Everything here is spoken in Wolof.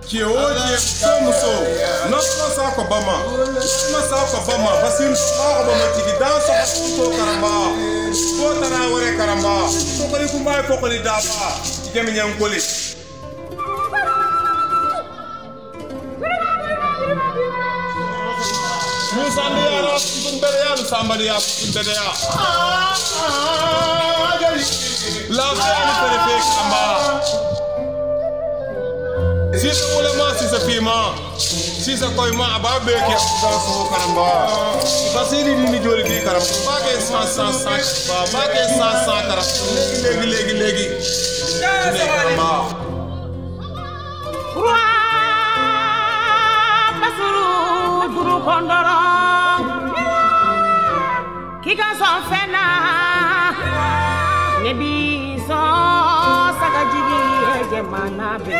que hoje somos nós não saco bama não saco bama assim saco bama que dança com caramba bota na hora caramba pouco de kumbai pouco de dava que me nham coli Musandia pun berean sambadia pun berea la vean perfect amba si sa ulama si sa fima si sa koima aba be ke danso karamba fasili ni jori bi karamba ba ke sans ba ke sans karamba legi karamba basuru guru kondoro kika son fena nebi so sagajigi ejemana be